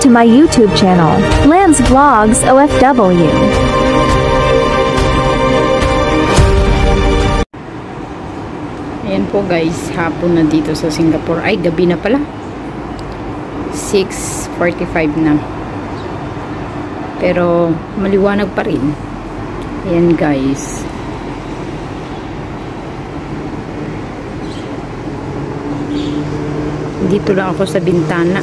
to my YouTube channel, Lance Vlogs OFW. Ayan po guys, hapon na dito sa Singapore. Ay, gabi na pala. 6:45 na. Pero maliwanag pa rin. Ayan guys. Dito lang ako sa bintana.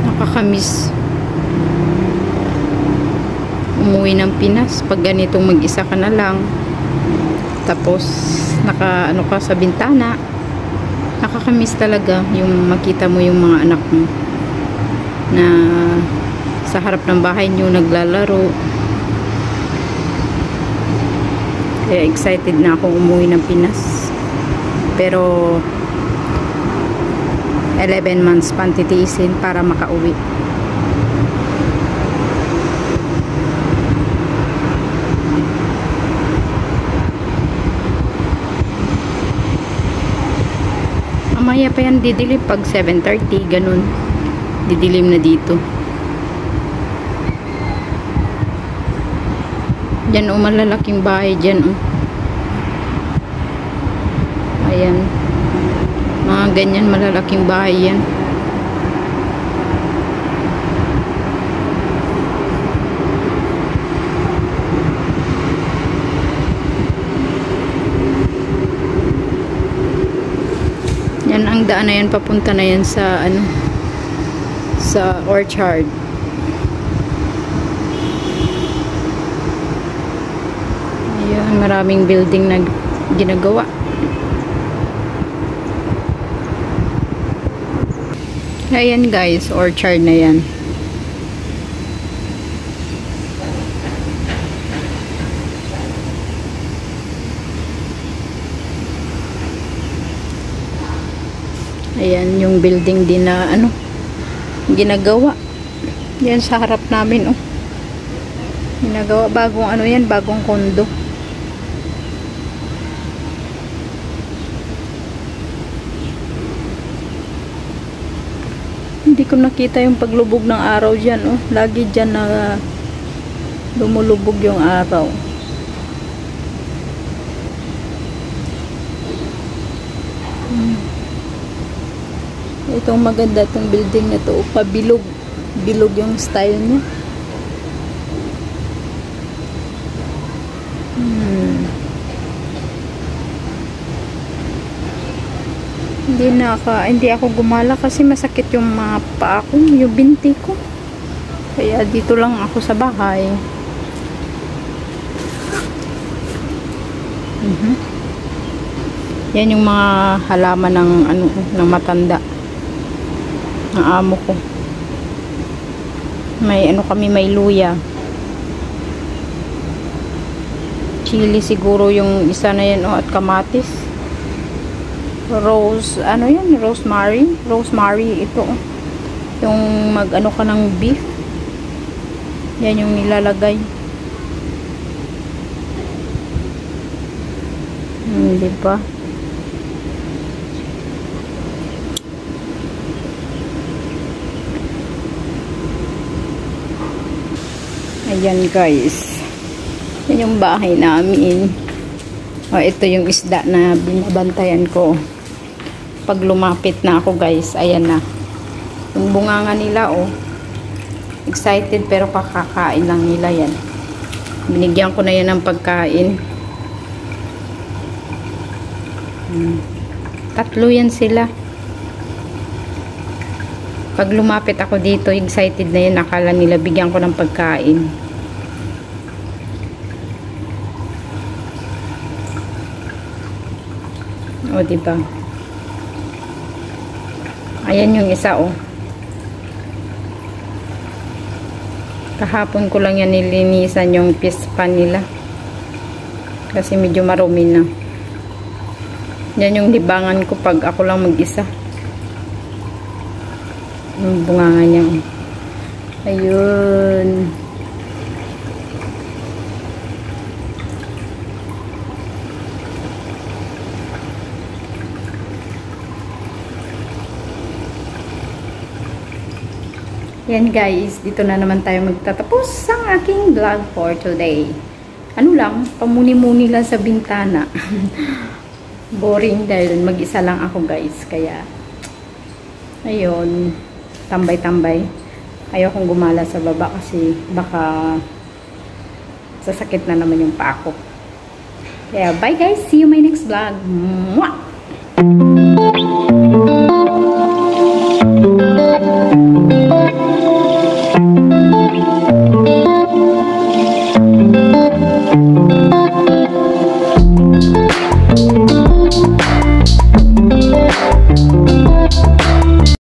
Nakakamiss umuwi ng Pinas pag ganitong mag-isa ka na lang, tapos naka-ano ka sa bintana. Nakakamiss talaga yung makita mo yung mga anak mo na sa harap ng bahay nyo naglalaro. Kaya excited na akong umuwi ng Pinas, pero 11 months pantitiisin para makauwi. Mamaya pa yan didilim pag 7:30, ganun. Didilim na dito. Diyan o, malalaking bahay dyan o. Ayan. Mga ganyan, malalaking bahay yan. Yan ang daan na yan, papunta na yan sa ano, sa orchard. Ayan, maraming building na ginagawa. Ayan guys, orchard na yan. Ayan yung building din na ano, ginagawa. Yan sa harap namin oh. Ginagawa, bagong ano yan, bagong kondo. Hindi ko nakita yung paglubog ng araw dyan oh. Lagi dyan na lumulubog yung araw. Itong maganda itong building na to, pabilog. Bilog yung style niya. Hindi ako gumala kasi masakit yung mga paa ko, yung binti ko. Kaya dito lang ako sa bahay. Yan yung mga halaman ng ano, ng matanda. Ang amo ko. May ano kami, may luya. Chili siguro yung isa na yan oh, at kamatis. Rose, ano yan? Rosemary. Rosemary ito oh. Yung mag-ano ka ng beef. Yan yung nilalagay. Diba? Ayan guys, yan yung bahay namin. O, ito yung isda na binabantayan ko. Pag lumapit na ako guys, ayan na yung bunganga nila oh. Excited pero kakakain lang nila yan. Binigyan ko na yan ng pagkain. Tatlo yan sila. Pag lumapit ako dito, excited na yan. Akala nila bigyan ko ng pagkain. O, diba? Ayan yung isa, oh. Kahapon ko lang yan nilinisan yung pispan nila. Kasi medyo marumi na. Yan yung libangan ko pag ako lang mag-isa. Yung bunganga niya. Ayun. Yan guys, dito na naman tayo magtatapos ang aking vlog for today. Ano lang, pamuni-muni lang sa bintana. Boring dahil mag-isa lang ako guys. Kaya, ayun, tambay-tambay. Ayokong gumala sa baba kasi baka sasakit na naman yung paa ko. Kaya bye guys, see you my next vlog. Mwah!